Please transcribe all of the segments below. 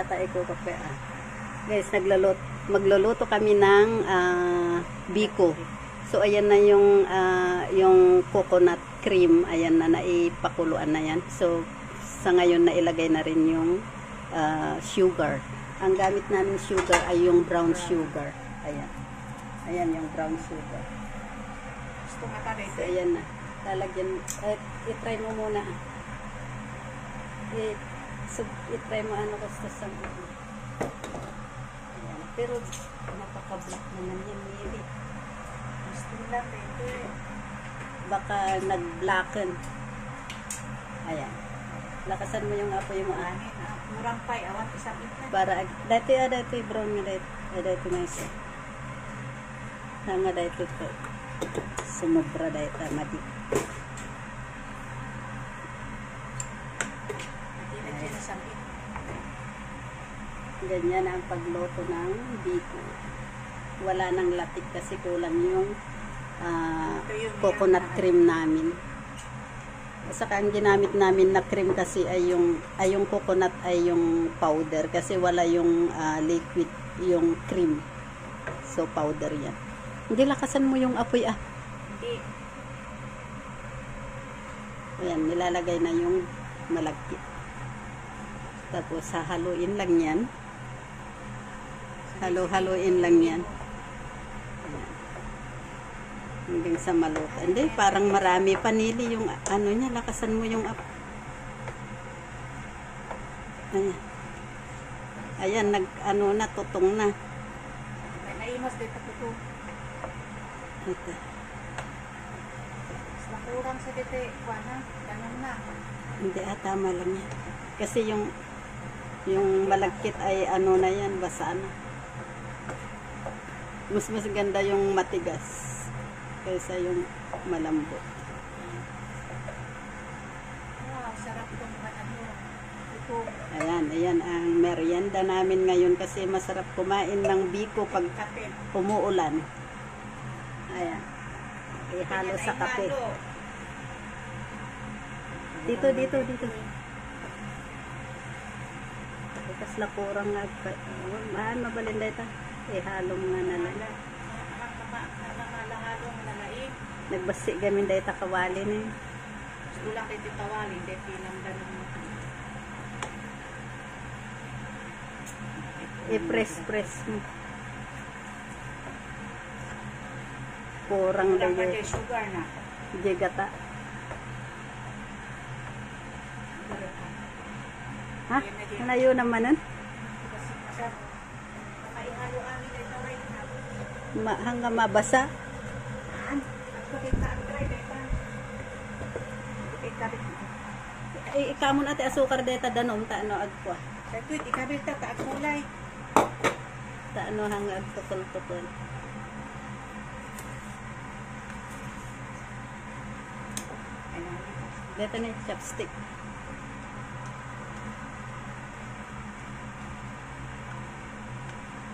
kape ata kape. Guys, magluluto kami ng biko. So ayan na yung coconut cream, ayan na naipakuluan na yan. So sa ngayon na ilagay na rin yung sugar. Ang gamit namin sugar ay yung brown sugar. Ayan. Ayan yung brown sugar. Gusto nga tayo. So ayan na. Lalagyan, i-try mo muna. I-try mo ano gusto sa mga. Ayan. Pero napaka-black naman yan, Mary. Gusto lang ito. Baka nag-blacken. Ayan. Lakasan mo yung apoy mo. Murang pay, awan isabit na. Para, dati brown nga dati nga isa. Nga dati ito. Sumobra dati, madi. Ganyan ang pagluto ng biko. Wala nang latik kasi kulang yung coconut cream namin. Saka ang ginamit namin na cream kasi ay yung coconut ay yung powder kasi wala yung liquid, yung cream. So powder yan. Hindi, lakasan mo yung apoy Hindi. Ayan, nilalagay na yung malagkit. Tapos hahaluin lang yan. Halo-haloin lang yan. Ayan. Hanggang sa maluto. Hindi, parang marami panili yung ano niya. Lakasan mo yung ayan. Ayan, tutong na. Naimas dito po. Ito. Kurang sa dito, kuana, ganun na. Hindi, tama lang yan. Kasi yung malagkit ay ano na yan, basa na. Mas ganda yung matigas kaysa yung malambot. Wow, sarap itong ito. Ayan ang merienda namin ngayon kasi masarap kumain ng biko pag umuulan. Ayan. Ihalo sa kape. Dito. Ikas la kurang nga. Mabalinda ito. Ihalo nga na lang. Nagbasi gamin dahil kawali na yun. Gusto lang dito tawali, dito lang ganun mo. I-press mo. Kurang lang dahil. Sugar na. Jigata. Ha? Nayo naman nun? Hanggang mabasa? Ikamon ate asukar deta danom ta ano agkwa. Dagkit ikabil ta kulay. Ta ano hanggang tukol-tukol. Deta ni chopstick.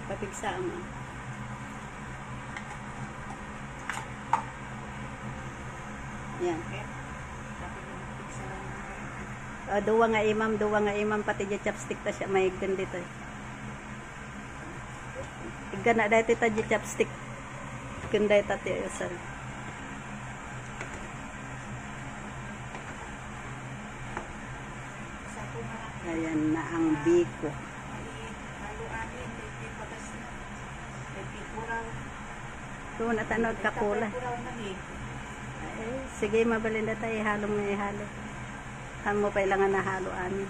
Papigsa mo. Yan. Duwa nga imam pati di chopstick ta siya may dito. Igana dati ta di chopstick. Kunday ta ti usal. Ayan na ang biko. Doon at ano kakula. Sige, mabalinda tayo. Ihalo mo ihalo. Saan mo kailangan na halo amin.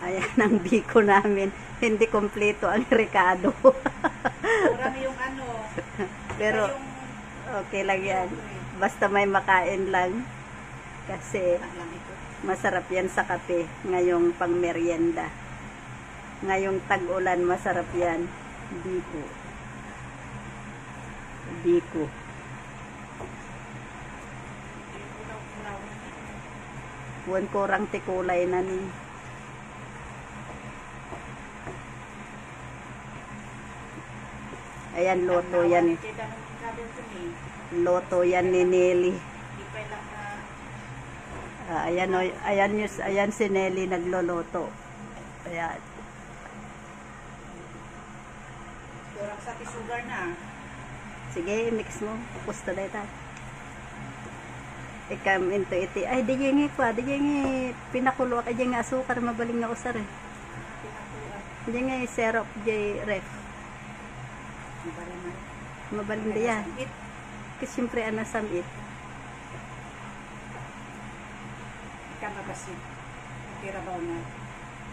Ayan ang biko namin. Hindi kompleto ang rekado. Kurang yung ano. Pero, okay lang yan. Basta may makain lang. Kasi, masarap yan sa kape. Ngayong pang merienda. Ngayong tag-ulan, masarap yan. Biko. Buwan kurang tikulay na ni. Ayan, loto yan. Loto yan ni Nelly. Ayan o, ayan si Nelly nagloloto. Ayan. Kurang sa sugar na. Sige, mix mo. Upos na dahil tayo. Ikam into iti. Ay, di yung pa. Di yung pinakulo. Ay, di yung asukar. Mabaling na usar eh. Di yung syrup. Di ref. Mabaling na yan. Kasi siyempre samit. Ika mabasin. Kirabaw na.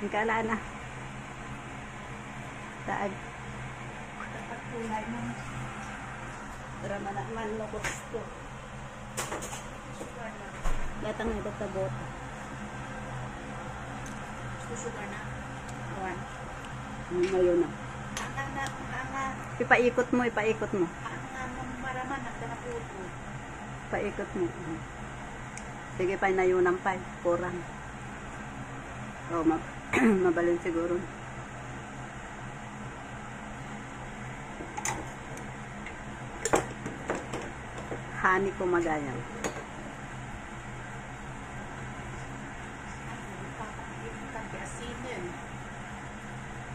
Ang kaalaan na. Taag. Dapat kulay mo. Drama na man no gusto. Sugar na. Latang ito sa bota. Gusto sugar na. One. Ngayon na. Ang Ipaikot mo. maraman ang danaputo. Paikot mo. Sige pa nayunang pa. Kurang. Oh, mabalin siguro. Hani ko magayan. Asinin.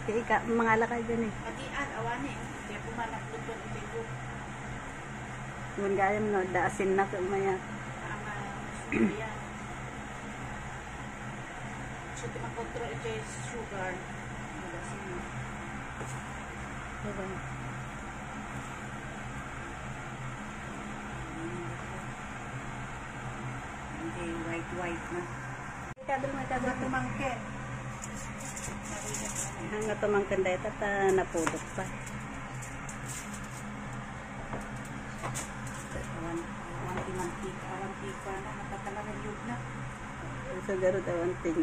Kaya mga lakay dyan eh. Matian, awani. Kaya pumanak luto ng tigo. Yung gayam no, daasin na kumaya. Ang yan. So, makontrol ito yung sugar. Magasin mo. Diba? Hindi, white na. Kadal mo, kadal mo. Tumangkin. Hanga tumangkin dahil tata napudot pa. Awan tika na, matatalagang yun na. Sa garot awan ting.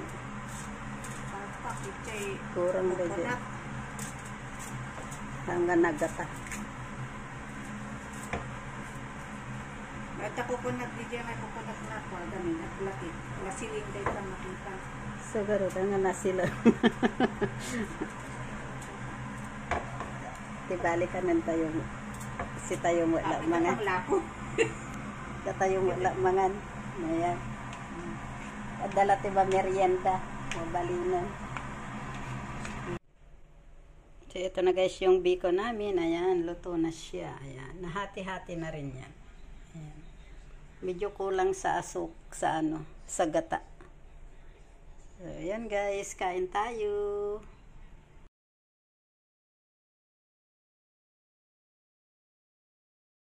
Pagpak, ito'y Kurang ba dyan? coconut. Hanggang nagata. At coconut, di dyan may coconut na po. Gamin at laki. Masiling dahil lang makita. Sa garot, hanggang nasila. Tibalik ka ng tayo. Si tayo mo wala mga. Ang lako. Katayong wala mangan. Ayan. Adala tiba merienda. Mabalinan. So, ito na guys yung biko namin. Ayan, luto na siya. Ayan, nahati-hati na rin yan. Ayan. Medyo kulang sa sa gata. So, ayan guys, kain tayo.